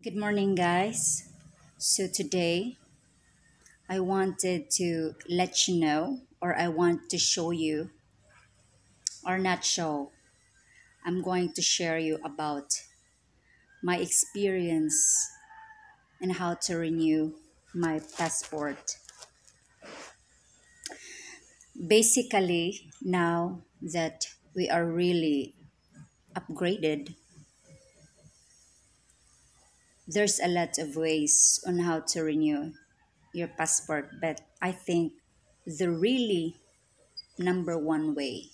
Good morning, guys. So, today I wanted to let you know, or I want to show you, or not show, I'm going to share you about my experience and how to renew my passport. Basically, now that we are really upgraded, there's a lot of ways on how to renew your passport, but I think the really number one way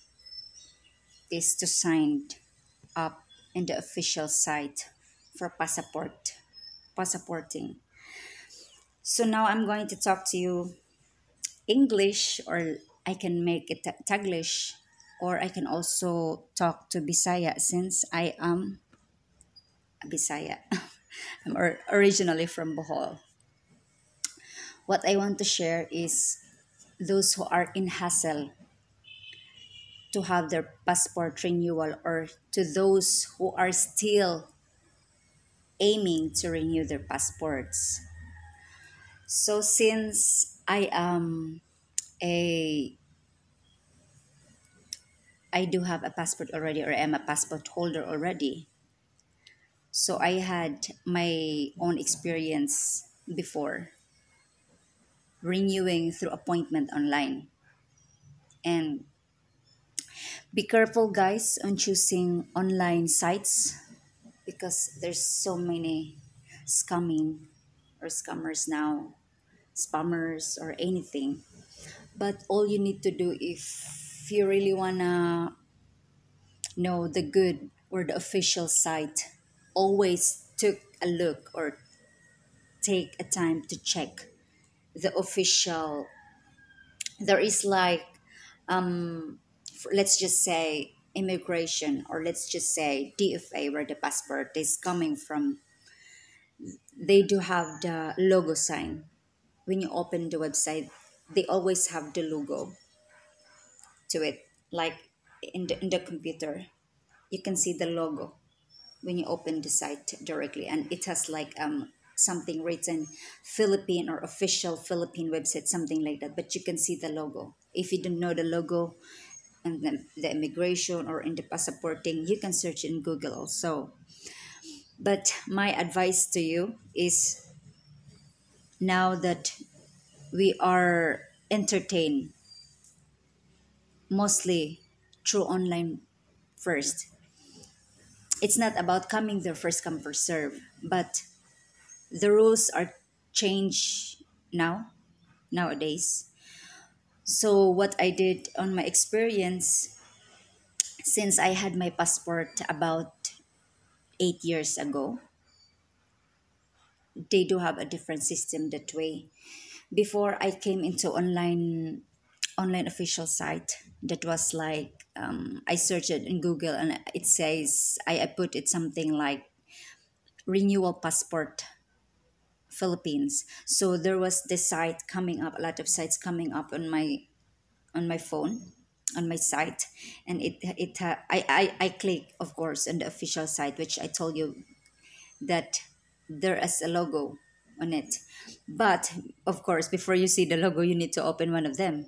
is to sign up in the official site for passporting. So now I'm going to talk to you English, or I can make it Taglish, or I can also talk to Bisaya since I am a Bisaya. I'm originally from Bohol. What I want to share is those who are in hassle to have their passport renewal, or to those who are still aiming to renew their passports. So since a I do have a passport already, or I am a passport holder already, so I had my own experience before renewing through appointment online. And be careful, guys, on choosing online sites because there's so many scamming or scammers now, spammers or anything. But all you need to do, if you really wanna know the good or the official site, always took a look or take a time to check the official. There is like, let's just say immigration, or let's just say DFA, where the passport is coming from. They do have the logo sign. When you open the website, they always have the logo to it, like in the computer. You can see the logo when you open the site directly, and it has like something written Philippine or official Philippine website, something like that, but you can see the logo. If you don't know the logo and the immigration or in the passporting, you can search in Google also. But my advice to you is, now that we are entertained mostly through online first, it's not about coming there first come first serve, but the rules are changed nowadays. So what I did on my experience, since I had my passport about 8 years ago, they do have a different system that way. Before I came into online official site, that was like, I searched it in Google and it says, I put it something like renewal passport Philippines. So there was this site coming up, a lot of sites coming up on my phone, on my site, and I click, of course, on the official site, which I told you that there is a logo on it. But of course, before you see the logo, you need to open one of the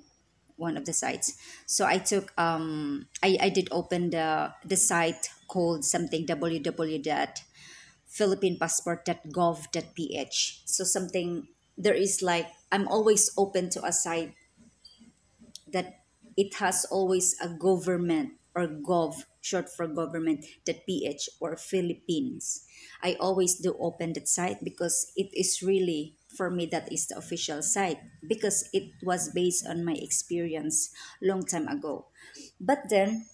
sites. So I took I did open the site called something www.philippinepassport.gov.ph. So something, there is like, I'm always open to a site that it has always a government or gov, short for government, that ph, or Philippines. I always do open that site because it is really, for me, that is the official site, because it was based on my experience long time ago. But then,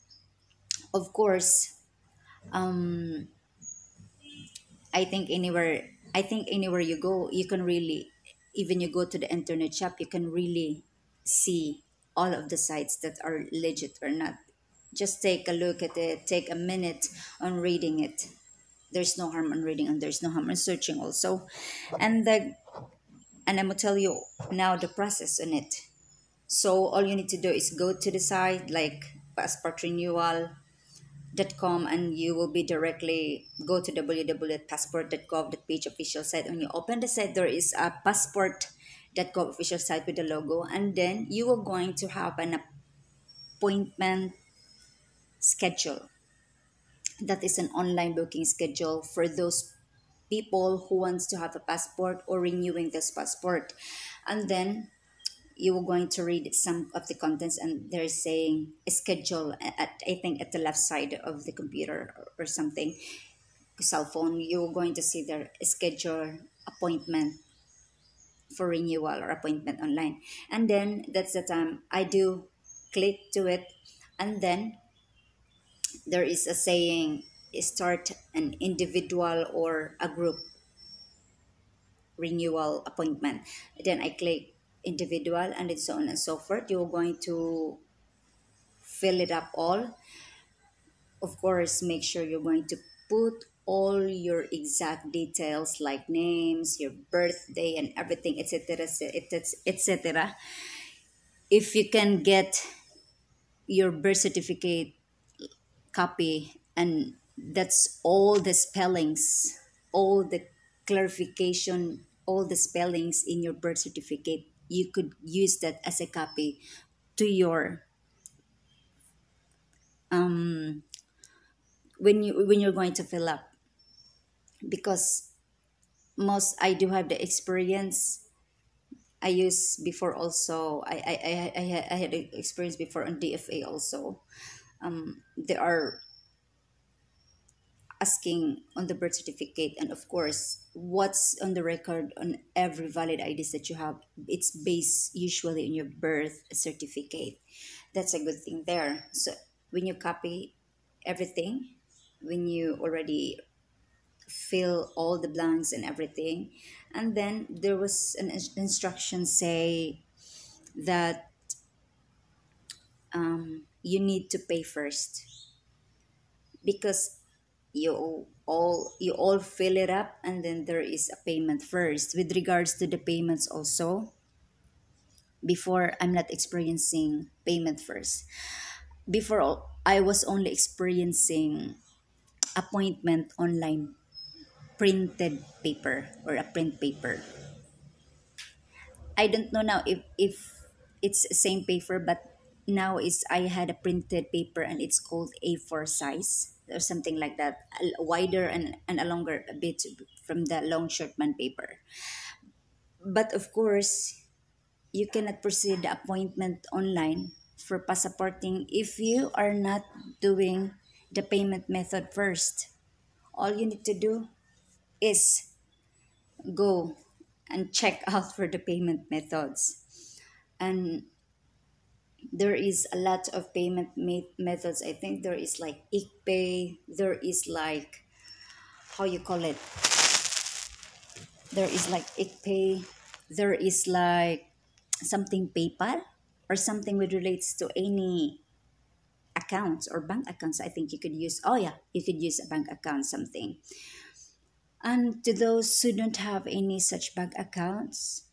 of course, I think anywhere you go, you can really, even you go to the internet shop, you can really see all of the sites that are legit or not. Just take a look at it, take a minute on reading it. There's no harm in reading, and there's no harm in searching also. And I'm gonna tell you now the process on it. So all you need to do is go to the site like passport renewal, .com, and you will be directly go to www.passport.gov.ph official site. When you open the site, there is a passport.gov official site with the logo, and then you are going to have an appointment schedule. That is an online booking schedule for those people who wants to have a passport or renewing this passport. And then you are going to read some of the contents, and they're saying schedule at, I think, at the left side of the computer or something, cell phone. You're going to see their schedule appointment for renewal or appointment online. And then that's the time I do click to it, and then there is a saying start an individual or a group renewal appointment. Then I click individual, and it's so on and so forth. You're going to fill it up all. Of course, make sure you're going to put all your exact details like names, your birthday, and everything, etc., etc. If you can get your birth certificate copy, and that's all the spellings, all the clarification, all the spellings in your birth certificate, you could use that as a copy to your when you're going to fill up, because most I do have the experience. I used before also. I had experience before on DFA also. They are asking on the birth certificate, and of course what's on the record on every valid IDs that you have, it's based usually on your birth certificate. That's a good thing there. So when you copy everything, when you already fill all the blanks and everything, and then there was an instruction say that you need to pay first, because you all fill it up, and then there is a payment first. With regards to the payments also, before, I'm not experiencing payment first. Before, I was only experiencing appointment online, printed paper or a print paper. I don't know now if it's same paper, but now is I had a printed paper, and it's called A4 size or something like that, a wider and a longer a bit from the long shortman paper. But of course, you cannot proceed the appointment online for passporting if you are not doing the payment method first. All you need to do is go and check out for the payment methods. And there is a lot of payment methods. I think there is like IkPay, there is like, how you call it, there is like IkPay, there is like something PayPal, or something which relates to any accounts or bank accounts. I think you could use, oh yeah, you could use a bank account, something. And to those who don't have any such bank accounts,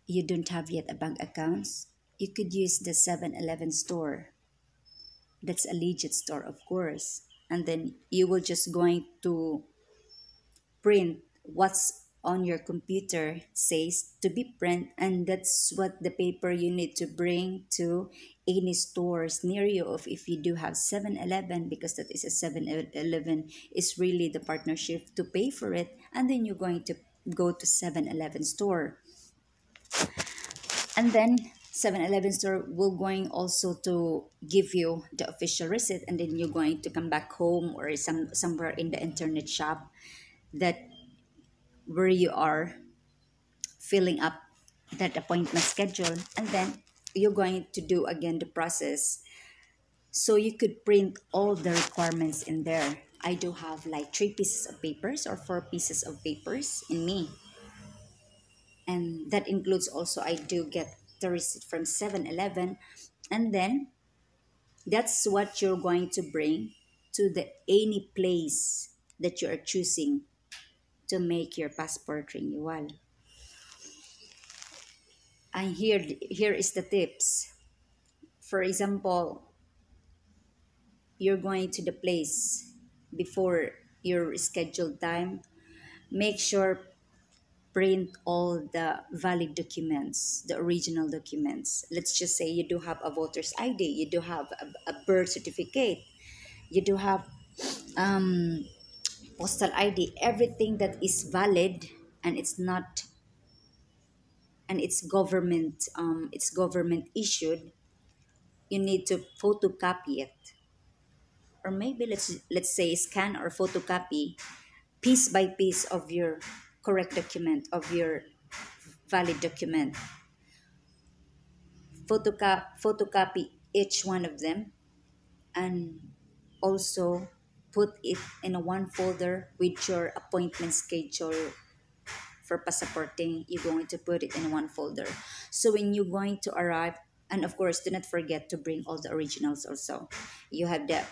you don't have yet a bank accounts, you could use the 7-Eleven store. That's a legit store, of course. And then you will just going to print what's on your computer says to be print, and that's what the paper you need to bring to any stores near you, of if you do have 7-Eleven, because that is a 7-Eleven is really the partnership to pay for it, and then you're going to go to 7-Eleven store, and then 7-Eleven store will going also to give you the official receipt, and then you're going to come back home or somewhere in the internet shop that where you are filling up that appointment schedule, and then you're going to do again the process, so you could print all the requirements in there. I do have like 3 pieces of papers or 4 pieces of papers in me, and that includes also I do get the receipt from 7-Eleven, and then that's what you're going to bring to the any place that you are choosing to make your passport renewal. And here is the tips. For example, you're going to the place before your scheduled time, make sure print all the valid documents, the original documents. Let's just say you do have a voter's ID, you do have a birth certificate, you do have um, postal ID, everything that is valid and it's not, and it's government issued. You need to photocopy it, or maybe let's say scan or photocopy piece by piece of your correct document, of your valid document. Photocopy each one of them, and also put it in a one folder with your appointment schedule for passaporting. You're going to put it in one folder. So when you're going to arrive, and of course, do not forget to bring all the originals also. You have the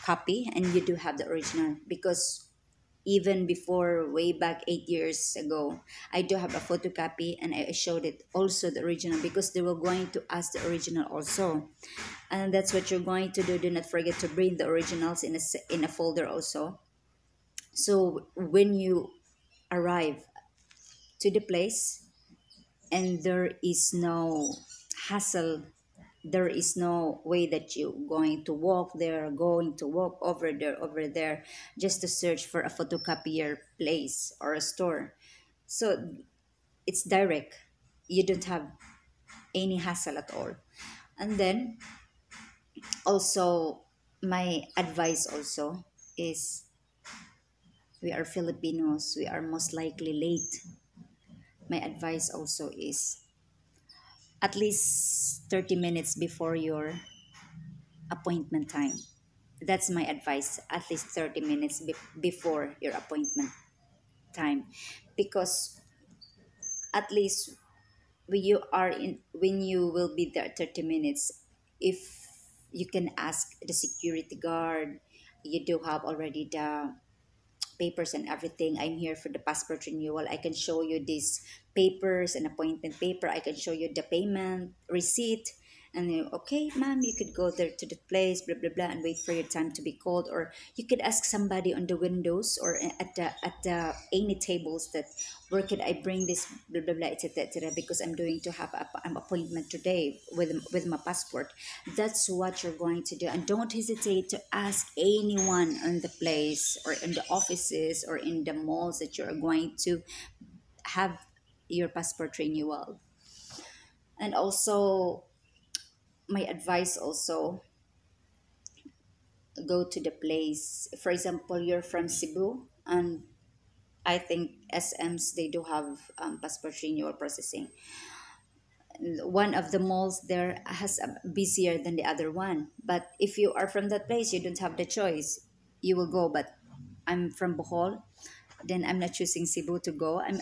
copy and you do have the original, because even before way back 8 years ago, I do have a photocopy and I showed it also the original, because they were going to ask the original also. And that's what you're going to do. Do not forget to bring the originals in in a folder also. So when you arrive to the place and there is no hassle, there is no way that you're going to walk there, going to walk over there, just to search for a photocopier place or a store. So it's direct. You don't have any hassle at all. And then also, my advice also is, we are Filipinos, we are most likely late. My advice also is at least 30 minutes before your appointment time. That's my advice, at least 30 minutes before your appointment time. Because at least when you will be there 30 minutes, if you can ask the security guard, you do have already the papers and everything. I'm here for the passport renewal. I can show you these papers and appointment paper. I can show you the payment receipt. And you, okay, ma'am, you could go there to the place, blah blah blah, and wait for your time to be called. Or you could ask somebody on the windows or at the any tables that, where could I bring this, blah blah blah, etc etc. Because I'm doing to have an appointment today with my passport. That's what you're going to do, and don't hesitate to ask anyone on the place or in the offices or in the malls that you're going to have your passport renewal. And also, my advice also, go to the place. For example, you're from Cebu, and I think SMs, they do have passport renewal processing. One of the malls there has a busier than the other one, but if you are from that place, you don't have the choice, you will go. But I'm from Bohol, then I'm not choosing Cebu to go. I'm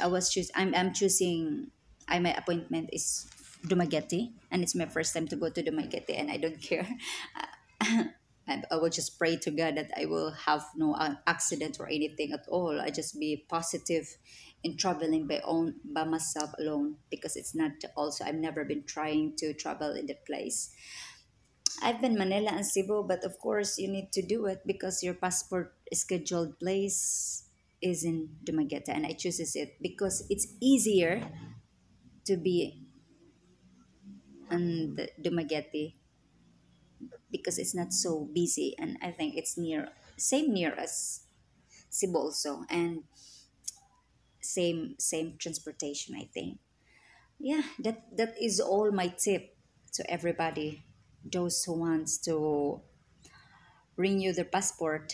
choosing, my appointment is Dumaguete, and it's my first time to go to Dumaguete, and I don't care. And I will just pray to God that I will have no accident or anything at all. I just be positive in traveling by myself alone, because it's not, also I've never been trying to travel in the place. I've been Manila and Cebu, but of course you need to do it because your passport scheduled place is in Dumaguete, and I chooses it because it's easier to be in the Dumaguete, because it's not so busy, and I think it's near as Cebu also, and same transportation, I think. Yeah, that is all my tip to everybody, those who wants to renew their passport.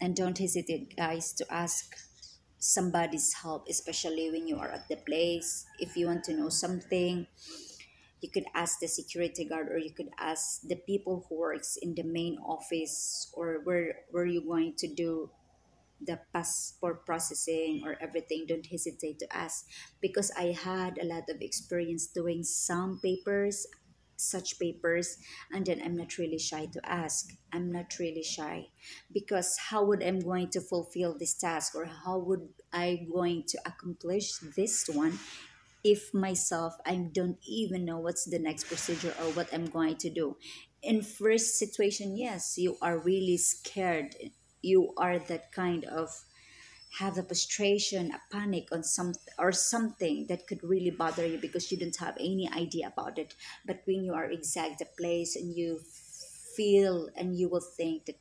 And don't hesitate, guys, to ask somebody's help, especially when you are at the place. If you want to know something, you could ask the security guard, or you could ask the people who works in the main office, or where you're going to do the passport processing or everything. Don't hesitate to ask, because I had a lot of experience doing some papers, such papers, and then I'm not really shy to ask. I'm not really shy, because how would I'm going to fulfill this task, or how would I going to accomplish this one if myself I don't even know what's the next procedure or what I'm going to do. in first situation, yes, you are really scared. You are that kind of have a frustration, a panic on some or something that could really bother you because you don't have any idea about it. But when you are exact the place and you feel and you will think that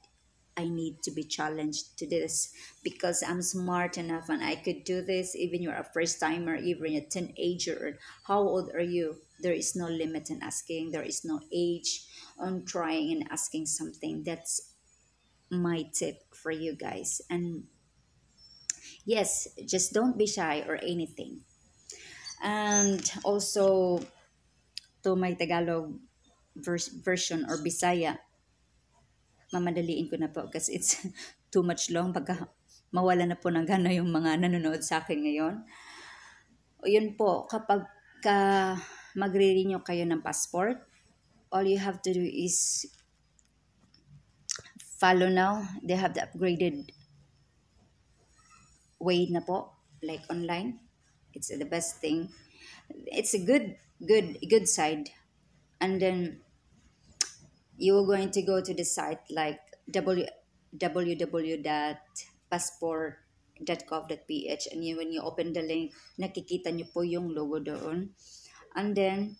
I need to be challenged to this because I'm smart enough and I could do this. Even you're a first timer, even a teenager, or how old are you? There is no limit in asking. There is no age on trying and asking something. That's my tip for you guys. And yes, just don't be shy or anything. And also to my Tagalog version or Bisaya, mamadaliin ko na po kasi it's too much long. Baka mawala na po ng gana yung mga nanonood sa akin ngayon. O yun po, kapag ka magre-renew kayo ng passport, all you have to do is follow now. They have the upgraded way na po, like online. It's the best thing. It's a good side. And then you're going to go to the site like www.passport.gov.ph, and you, when you open the link, nakikita niyo po yung logo doon. And then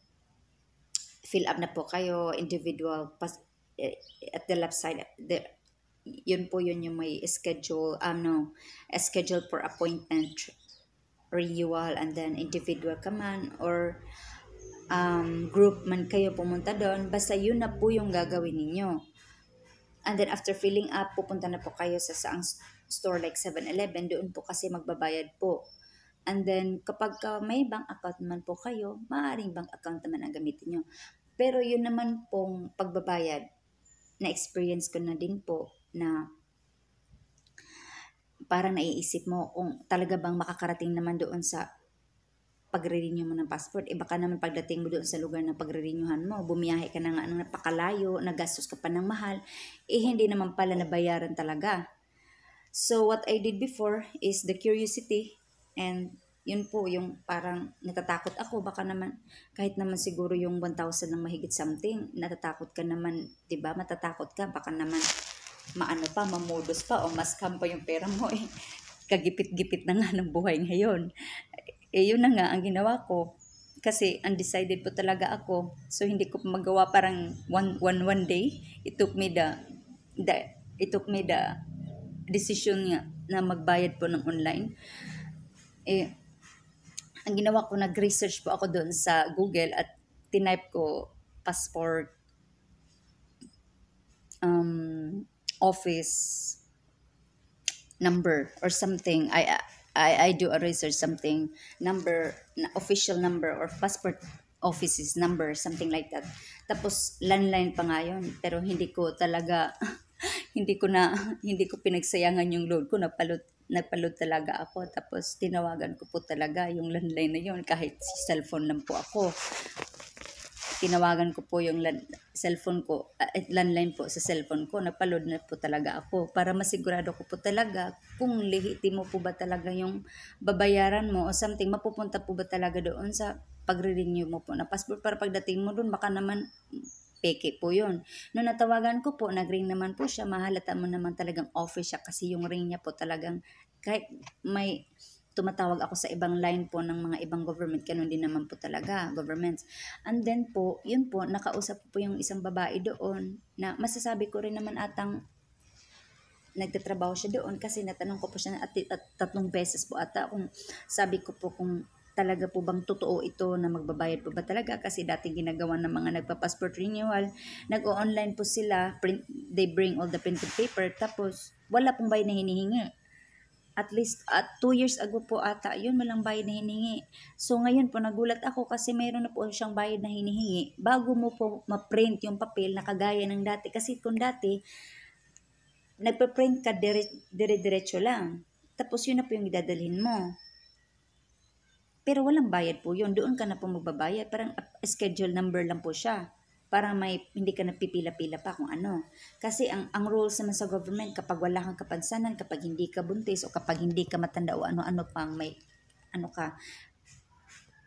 fill up na po kayo individual at the left side yun po yun yung may schedule a schedule for appointment, renewal, and then individual ka man or group man kayo pumunta doon, basta yun na po yung gagawin ninyo. And then after filling up, pupunta na po kayo sa saang store like 7-Eleven, doon po kasi magbabayad po. And then kapag may bank account naman po kayo, maaaring bank account naman ang gamitin nyo. Pero yun naman pong pagbabayad, na-experience ko na din po na parang naiisip mo kung talaga bang makakarating naman doon sa pagre-renew mo ng passport, baka naman pagdating mo doon sa lugar na pagre-renewhan mo, bumiyahe ka na nga ng napakalayo, nagastos ka pa ng mahal, hindi naman pala nabayaran talaga. So what I did before is the curiosity, and yun po yung parang natatakot ako, baka naman kahit naman siguro yung 1,000 ng mahigit something, natatakot ka naman, 'di ba? Matatakot ka baka naman maano pa, mamodus pa o ma-scam pa yung pera mo eh. Kagipit-gipit na nga ng buhay ngayon. Yun na nga ang ginawa ko. Kasi undecided po talaga ako. So, hindi ko magawa parang one day. The, it took me the decision nga na magbayad po ng online. Ang ginawa ko, nag-research po ako doon sa Google at tinype ko passport office number or something. I do a research something number, official number or passport office's number, something like that. Tapos landline pa nga yun, pero hindi ko talaga hindi ko pinagsayangan yung load ko, nagpalot talaga ako. Tapos tinawagan ko po talaga yung landline na yun kahit cellphone lang po ako. Tinawagan ko po yung cellphone ko, landline po sa cellphone ko, napaload na po talaga ako para masigurado ko po talaga kung lehitimo po ba talaga yung babayaran mo o something, mapupunta po ba talaga doon sa pagre-renew mo po na passport, para pagdating mo doon baka naman peke po yun. Noong natawagan ko po, nag-ring naman po siya, mahalata mo naman talagang office siya kasi yung ring niya po talagang kahit may tumatawag ako sa ibang line po ng mga ibang government, ganun din naman po talaga, governments. And then po, yun po, nakausap po yung isang babae doon na masasabi ko rin naman atang nagtatrabaho siya doon kasi natanong ko po siya at 3 beses po ata kung sabi ko po kung talaga po bang totoo ito na magbabayad po ba talaga, kasi dating ginagawa ng mga nagpa-passport renewal, nag-o-online po sila, they bring all the printed paper, tapos wala pong bayad na hinihingi. At least at 2 years ago po ata, yun walang bayad na hinihingi. So ngayon po nagulat ako kasi mayroon na po siyang bayad na hinihingi bago mo po ma-print yung papel na kagaya ng dati. Kasi kung dati, nagpa-print ka dire-diretso lang. Tapos yun na po yung idadalhin mo. Pero walang bayad po yun. Doon ka na po magbabayad. Parang schedule number lang po siya. Para may hindi ka napipila-pila pa kung ano. Kasi ang rules naman sa government, kapag wala kang kapansanan, kapag hindi ka buntis o kapag hindi ka matanda o ano-ano pang may ano ka,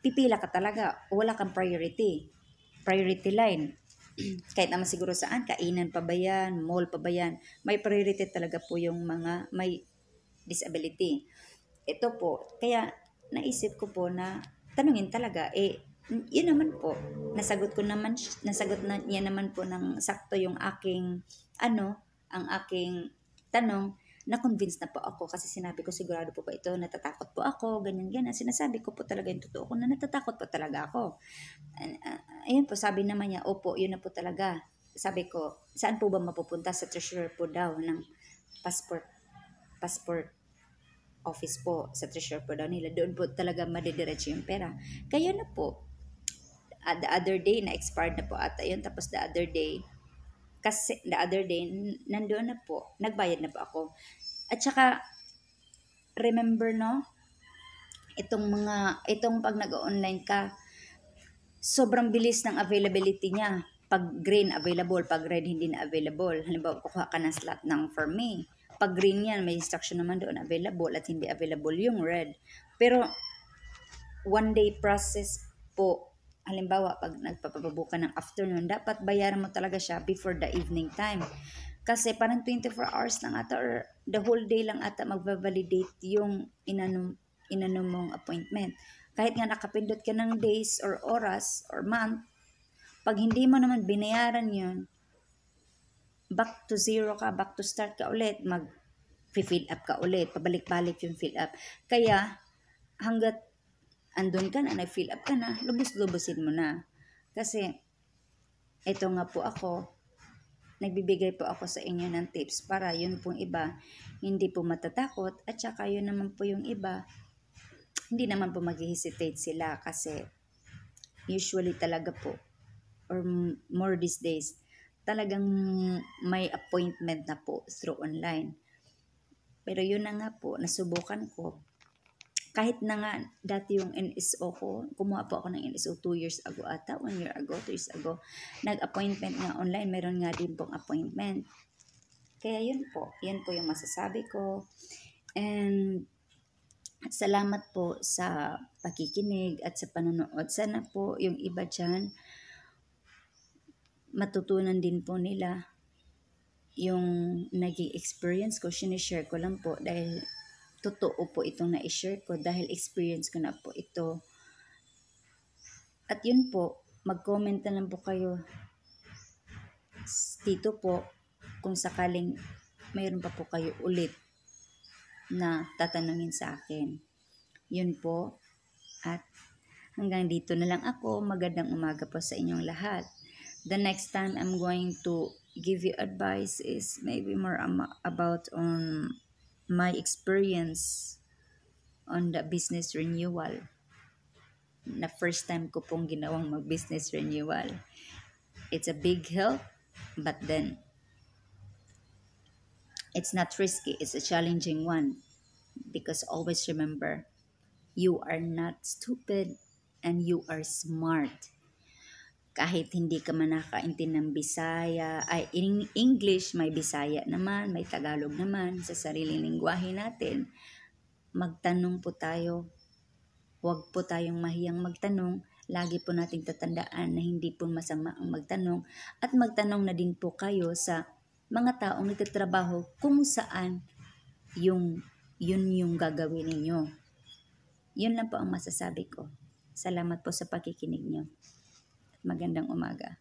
pipila ka talaga o wala kang priority line. Kahit naman siguro saan, kainan pa ba yan, mall pa ba yan, may priority talaga po yung mga may disability. Ito po, kaya naisip ko po na tanungin talaga, yun naman po, nasagot na niya naman po ng sakto yung aking, ang aking tanong, na-convince na po ako kasi sinabi ko sigurado po ba ito, natatakot po ako, ganyan, ganyan. Sinasabi ko po talaga yung totoo ko na natatakot po talaga ako. Ayun po, sabi naman niya, opo, yun na po talaga. Sabi ko, saan po ba mapupunta? Sa treasurer po daw ng passport office po, sa treasurer po daw nila. Doon po talaga madidiretso yung pera. Kaya na po, the other day, na-expired na po ata yun. Tapos the other day, nandoon na po, nagbayad na po ako. At saka, remember no, itong pag nag-online ka, sobrang bilis ng availability niya. Pag green, available. Pag red, hindi na available. Halimbawa, kukuha ka ng slot ng for me. Pag green yan, may instruction naman doon available at hindi available yung red. Pero, one day process po. Halimbawa, pag nagpapabuka ng afternoon, dapat bayaran mo talaga siya before the evening time. Kasi parang 24 hours lang ata or the whole day lang ata magva-validate yung inano mong appointment. Kahit nga nakapindot ka ng days or oras or month, pag hindi mo naman binayaran yun, back to zero ka, back to start ka ulit, mag-fill up ka ulit, pabalik-balik yung fill up. Kaya, hanggat andun ka na, nag-fill up ka na, lubos-lubosin mo na. Kasi, ito nga po ako, nagbibigay po ako sa inyo ng tips para yun pong iba, hindi po matatakot, at saka yun naman po yung iba, hindi naman po mag-hesitate sila kasi usually talaga po, or more these days, talagang may appointment na po through online. Pero yun na nga po, nasubukan ko. Kahit na nga dati yung NSO ko, kumuha po ako ng NSO 2 years ago ata, 1 year ago, 2 years ago. Nag-appointment nga online, meron nga din pong appointment. Kaya yun po yung masasabi ko. And salamat po sa pakikinig at sa panonood. Sana po yung iba dyan, matutunan din po nila yung naging experience ko. Sinishare ko lang po dahil totoo po itong na-share ko dahil experience ko na po ito. At yun po, mag-comment na lang po kayo dito po kung sakaling mayroon pa po kayo ulit na tatanungin sa akin. Yun po. At hanggang dito na lang ako. Magandang umaga po sa inyong lahat. The next time I'm going to give you advice is maybe more about on my experience on the business renewal. Na first time ko pong ginawang mag-business renewal. It's a big help, but then it's not risky. It's a challenging one. Because always remember, you are not stupid and you are smart. Kahit hindi ka man nakaintindi ng Bisaya, ay in English, may Bisaya naman, may Tagalog naman, sa sariling lingwahe natin, magtanong po tayo. Huwag po tayong mahiyang magtanong. Lagi po nating tatandaan na hindi po masama ang magtanong. At magtanong na din po kayo sa mga taong nagtatrabaho kung saan yun yung gagawin ninyo. Yun lang po ang masasabi ko. Salamat po sa pakikinig nyo. Magandang umaga.